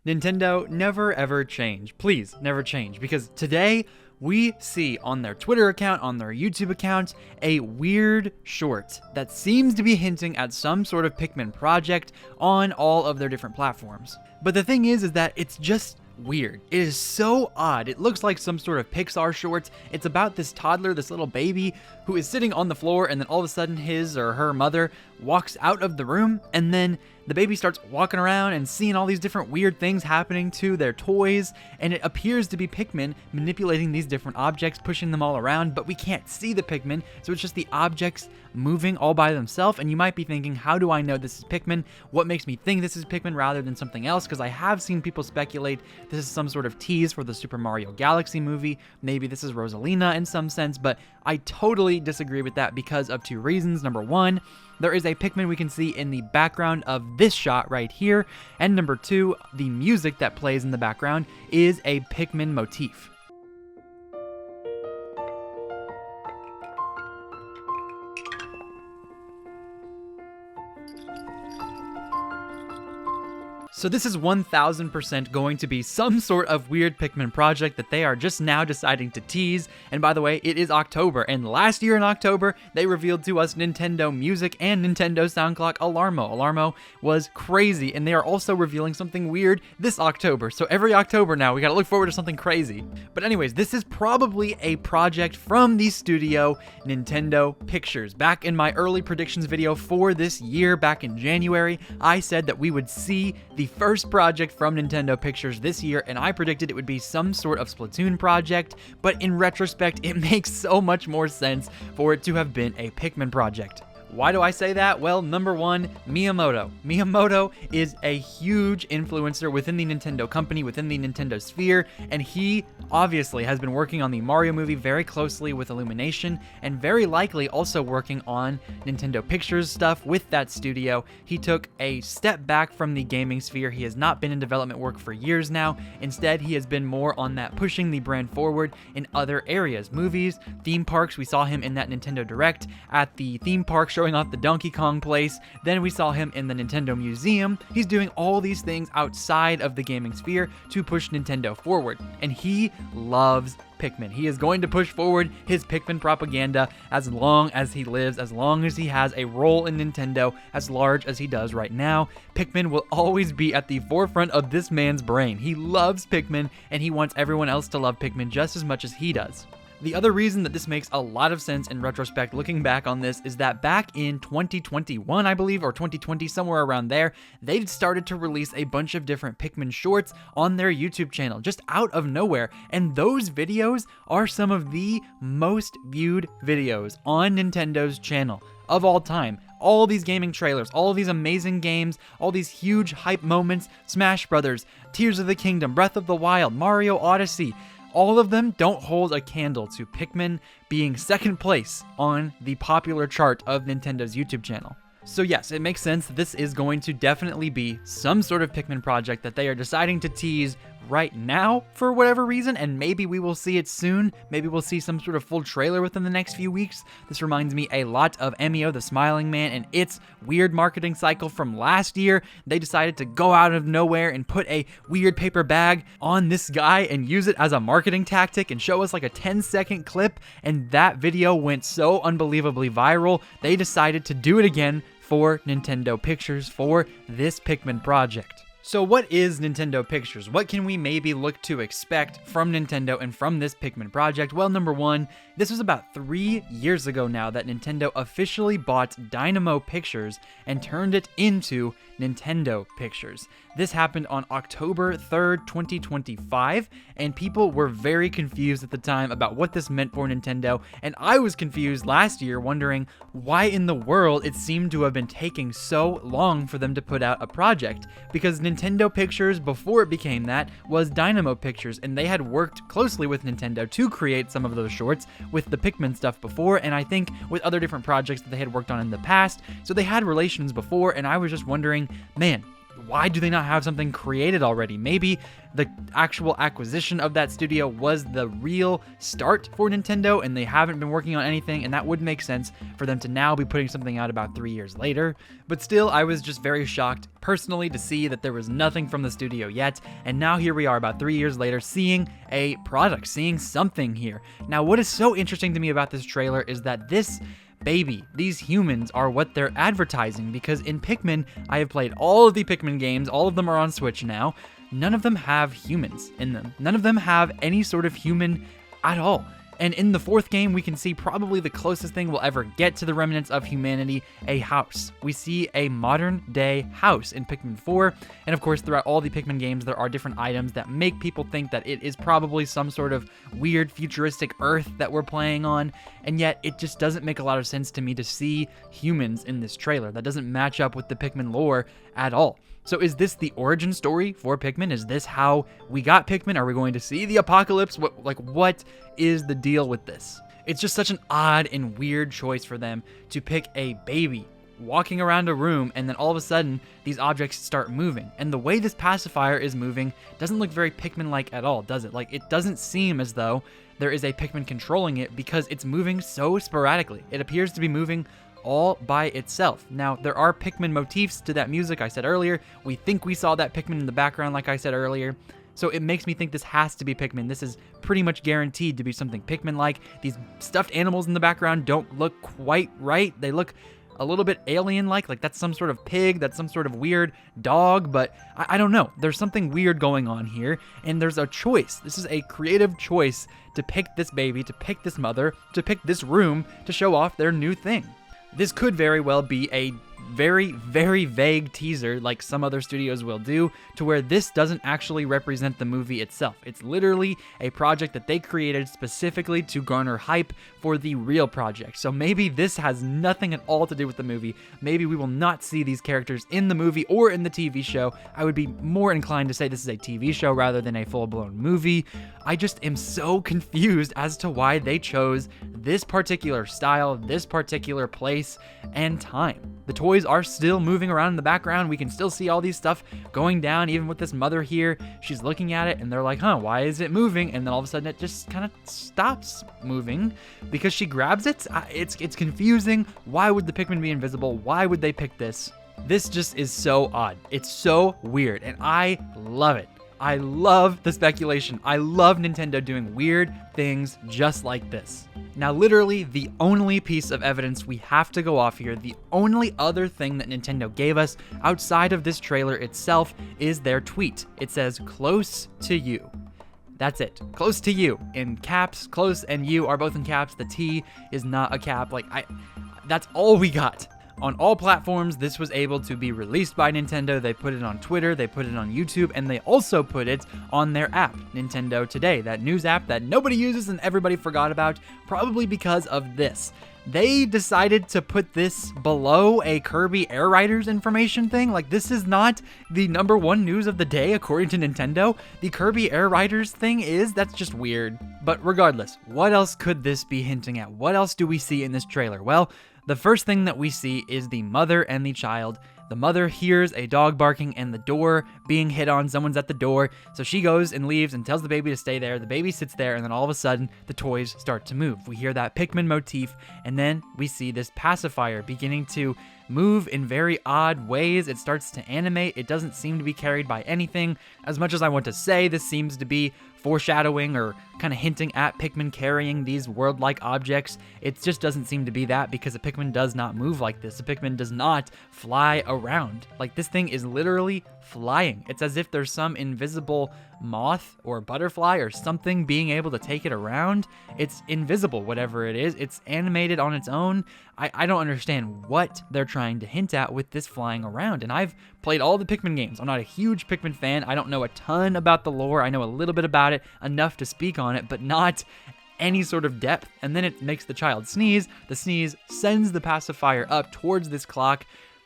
Nintendo, never ever change. Please, never change. Because today, we see on their Twitter account, on their YouTube account, a weird short that seems to be hinting at some sort of Pikmin project on all of their different platforms. But the thing is that it's just weird. It is so odd. It looks like some sort of Pixar short. It's about this toddler, this little baby, who is sitting on the floor, and then all of a sudden his or her mother walks out of the room, and then the baby starts walking around and seeing all these different weird things happening to their toys, and it appears to be Pikmin manipulating these different objects, pushing them all around, but we can't see the Pikmin, so it's just the objects moving all by themselves. And you might be thinking, how do I know this is Pikmin? What makes me think this is Pikmin rather than something else? Because I have seen people speculate this is some sort of tease for the Super Mario Galaxy movie. Maybe this is Rosalina in some sense, but I totally disagree with that because of two reasons. Number one, there is a Pikmin we can see in the background of this shot right here. And number two, the music that plays in the background is a Pikmin motif. So this is 1000% going to be some sort of weird Pikmin project that they are just now deciding to tease. And by the way, it is October, and last year in October, they revealed to us Nintendo Music and Nintendo Sound Clock Alarmo. Alarmo was crazy, and they are also revealing something weird this October. So every October now, we gotta look forward to something crazy. But anyways, this is probably a project from the studio Nintendo Pictures. Back in my early predictions video for this year, back in January, I said that we would see the first project from Nintendo Pictures this year, and I predicted it would be some sort of Splatoon project, but in retrospect, it makes so much more sense for it to have been a Pikmin project. Why do I say that? Well, number one, Miyamoto. Miyamoto is a huge influencer within the Nintendo company, within the Nintendo sphere, and he obviously has been working on the Mario movie very closely with Illumination, and very likely also working on Nintendo Pictures stuff with that studio. He took a step back from the gaming sphere. He has not been in development work for years now. Instead, he has been more on that pushing the brand forward in other areas. Movies, theme parks. We saw him in that Nintendo Direct at the theme park showing off the Donkey Kong place. Then we saw him in the Nintendo Museum. He's doing all these things outside of the gaming sphere to push Nintendo forward. And he loves Pikmin. He is going to push forward his Pikmin propaganda as long as he lives, as long as he has a role in Nintendo as large as he does right now. Pikmin will always be at the forefront of this man's brain. He loves Pikmin, and he wants everyone else to love Pikmin just as much as he does. The other reason that this makes a lot of sense in retrospect, looking back on this, is that back in 2021, I believe, or 2020, somewhere around there, they started to release a bunch of different Pikmin shorts on their YouTube channel, just out of nowhere. And those videos are some of the most viewed videos on Nintendo's channel of all time. All these gaming trailers, all these amazing games, all these huge hype moments, Smash Brothers, Tears of the Kingdom, Breath of the Wild, Mario Odyssey, all of them don't hold a candle to Pikmin being second place on the popular chart of Nintendo's YouTube channel. So yes, it makes sense that this is going to definitely be some sort of Pikmin project that they are deciding to tease right now for whatever reason, and maybe we will see it soon. Maybe we'll see some sort of full trailer within the next few weeks. This reminds me a lot of Emio the Smiling Man and its weird marketing cycle from last year. They decided to go out of nowhere and put a weird paper bag on this guy and use it as a marketing tactic and show us like a 10-second clip, and that video went so unbelievably viral, they decided to do it again for Nintendo Pictures for this Pikmin project. So what is Nintendo Pictures? What can we maybe look to expect from Nintendo and from this Pikmin project? Well, number one, this was about 3 years ago now that Nintendo officially bought Dynamo Pictures and turned it into Nintendo Pictures. This happened on October 3rd, 2025, and people were very confused at the time about what this meant for Nintendo, and I was confused last year wondering why in the world it seemed to have been taking so long for them to put out a project, because Nintendo Pictures, before it became that, was Dynamo Pictures, and they had worked closely with Nintendo to create some of those shorts with the Pikmin stuff before, and I think with other different projects that they had worked on in the past, so they had relations before, and I was just wondering, man, why do they not have something created already? Maybe the actual acquisition of that studio was the real start for Nintendo and they haven't been working on anything, and that would make sense for them to now be putting something out about 3 years later. But still, I was just very shocked personally to see that there was nothing from the studio yet, and now here we are about 3 years later seeing a product, seeing something here. Now, what is so interesting to me about this trailer is that this baby, these humans, are what they're advertising, because in Pikmin, I have played all of the Pikmin games, all of them are on Switch now. None of them have humans in them. None of them have any sort of human at all. And in the fourth game, we can see probably the closest thing we'll ever get to the remnants of humanity, a house. We see a modern day house in Pikmin 4. And of course, throughout all the Pikmin games, there are different items that make people think that it is probably some sort of weird futuristic Earth that we're playing on. And yet it just doesn't make a lot of sense to me to see humans in this trailer. That doesn't match up with the Pikmin lore at all. So is this the origin story for Pikmin? Is this how we got Pikmin? Are we going to see the apocalypse? What is the deal with this? It's just such an odd and weird choice for them to pick a baby walking around a room and then all of a sudden these objects start moving. And the way this pacifier is moving doesn't look very Pikmin-like at all, does it? Like, it doesn't seem as though there is a Pikmin controlling it because it's moving so sporadically. It appears to be moving all by itself. Now, there are Pikmin motifs to that music I said earlier. We think we saw that Pikmin in the background like I said earlier. So it makes me think this has to be Pikmin. This is pretty much guaranteed to be something Pikmin-like. These stuffed animals in the background don't look quite right. They look a little bit alien-like, like that's some sort of pig, that's some sort of weird dog, but I don't know. There's something weird going on here, and there's a choice. This is a creative choice to pick this baby, to pick this mother, to pick this room to show off their new thing. This could very well be a very, very vague teaser like some other studios will do, to where this doesn't actually represent the movie itself. It's literally a project that they created specifically to garner hype for the real project. So maybe this has nothing at all to do with the movie. Maybe we will not see these characters in the movie or in the TV show. I would be more inclined to say this is a TV show rather than a full-blown movie. I just am so confused as to why they chose this particular style, this particular place and time. The toys are still moving around in the background. We can still see all these stuff going down, even with this mother here. She's looking at it and they're like, huh, why is it moving? And then all of a sudden it just kind of stops moving because she grabs it. It's confusing. Why would the Pikmin be invisible? Why would they pick this? This just is so odd. It's so weird and I love it. I love the speculation. I love Nintendo doing weird things just like this. Now, literally, the only piece of evidence we have to go off here, the only other thing that Nintendo gave us outside of this trailer itself is their tweet. It says, "Close to you." That's it. Close to you. In caps, close and you are both in caps. The T is not a cap. That's all we got. On all platforms, this was able to be released by Nintendo. They put it on Twitter, they put it on YouTube, and they also put it on their app, Nintendo Today, that news app that nobody uses and everybody forgot about, probably because of this. They decided to put this below a Kirby Air Riders information thing. Like, this is not the #1 news of the day, according to Nintendo. The Kirby Air Riders thing is, that's just weird. But regardless, what else could this be hinting at? What else do we see in this trailer? Well, the first thing that we see is the mother and the child. The mother hears a dog barking and the door being hit on. Someone's at the door. So she goes and leaves and tells the baby to stay there. The baby sits there and then all of a sudden the toys start to move. We hear that Pikmin motif and then we see this pacifier beginning to move in very odd ways. It starts to animate. It doesn't seem to be carried by anything. As much as I want to say this seems to be foreshadowing or kind of hinting at Pikmin carrying these world-like objects, it just doesn't seem to be that, because a Pikmin does not move like this. A Pikmin does not fly around. Like, this thing is literally flying. It's as if there's some invisible moth or butterfly or something being able to take it around. It's invisible, whatever it is. It's animated on its own. I don't understand what they're trying to hint at with this flying around. And I've played all the Pikmin games. I'm not a huge Pikmin fan. I don't know a ton about the lore. I know a little bit about it, enough to speak on it, but not any sort of depth. And then it makes the child sneeze. The sneeze sends the pacifier up towards this clock.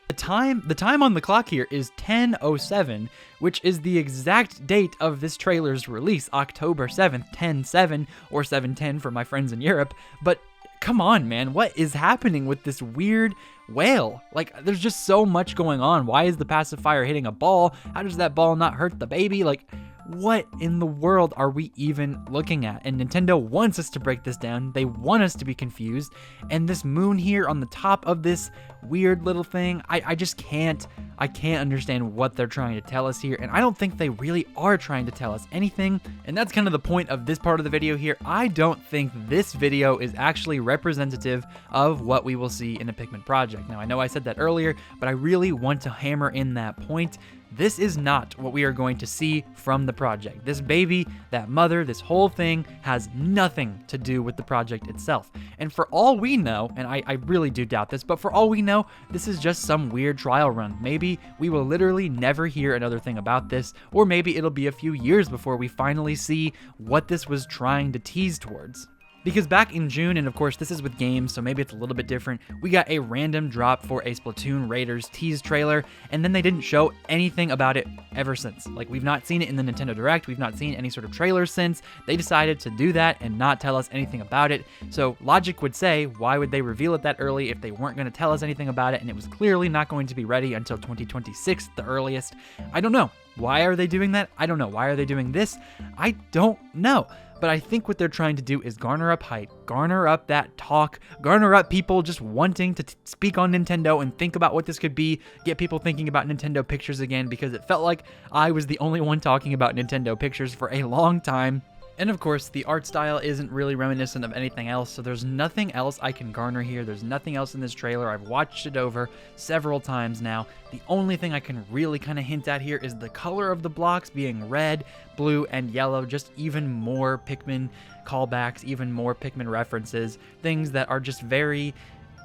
The time on the clock here is 10:07, which is the exact date of this trailer's release, October 7th, 10/7, or 7/10 for my friends in Europe. But come on, man, what is happening with this weird whale. Like, there's just so much going on. Why is the pacifier hitting a ball? How does that ball not hurt the baby? Like, what in the world are we even looking at? And Nintendo wants us to break this down. They want us to be confused. And this moon here on the top of this weird little thing, I just can't understand what they're trying to tell us here. And I don't think they really are trying to tell us anything. And that's kind of the point of this part of the video here. I don't think this video is actually representative of what we will see in the Pikmin project. Now, I know I said that earlier, but I really want to hammer in that point. This is not what we are going to see from the project. This baby, that mother, this whole thing has nothing to do with the project itself. And for all we know, and I really do doubt this, but for all we know, this is just some weird trial run. Maybe we will literally never hear another thing about this, or maybe it'll be a few years before we finally see what this was trying to tease towards. Because back in June, and of course this is with games, so maybe it's a little bit different, we got a random drop for a Splatoon Raiders tease trailer, and then they didn't show anything about it ever since. Like, we've not seen it in the Nintendo Direct, we've not seen any sort of trailer since. They decided to do that and not tell us anything about it. So logic would say, why would they reveal it that early if they weren't going to tell us anything about it, and it was clearly not going to be ready until 2026 at the earliest? I don't know. Why are they doing that? I don't know. Why are they doing this? I don't know. But I think what they're trying to do is garner up hype, garner up that talk, garner up people just wanting to speak on Nintendo and think about what this could be, get people thinking about Nintendo Pictures again, because it felt like I was the only one talking about Nintendo Pictures for a long time. And of course, the art style isn't really reminiscent of anything else, so there's nothing else I can garner here. There's nothing else in this trailer. I've watched it over several times now. The only thing I can really kind of hint at here is the color of the blocks being red, blue, and yellow. Just even more Pikmin callbacks, even more Pikmin references, things that are just very...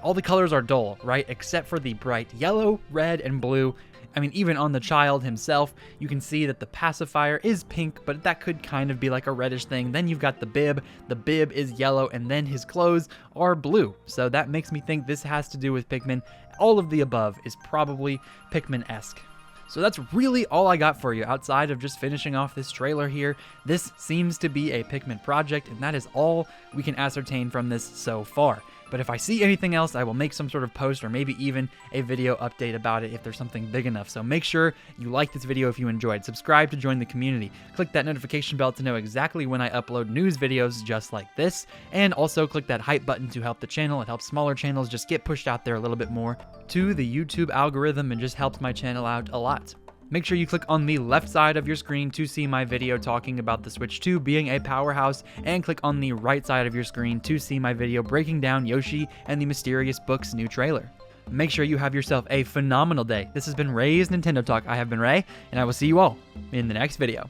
all the colors are dull, right? Except for the bright yellow, red, and blue. I mean, even on the child himself, you can see that the pacifier is pink, but that could kind of be like a reddish thing. Then you've got the bib. The bib is yellow, and then his clothes are blue. So that makes me think this has to do with Pikmin. All of the above is probably Pikmin-esque. So that's really all I got for you outside of just finishing off this trailer here. This seems to be a Pikmin project, and that is all we can ascertain from this so far. But if I see anything else, I will make some sort of post or maybe even a video update about it if there's something big enough. So make sure you like this video if you enjoyed. Subscribe to join the community. Click that notification bell to know exactly when I upload news videos just like this. And also click that hype button to help the channel. It helps smaller channels just get pushed out there a little bit more to the YouTube algorithm and just helps my channel out a lot. Make sure you click on the left side of your screen to see my video talking about the Switch 2 being a powerhouse, and click on the right side of your screen to see my video breaking down Yoshi and the Mysterious Book's new trailer. Make sure you have yourself a phenomenal day. This has been Ray's Nintendo Talk. I have been Ray, and I will see you all in the next video.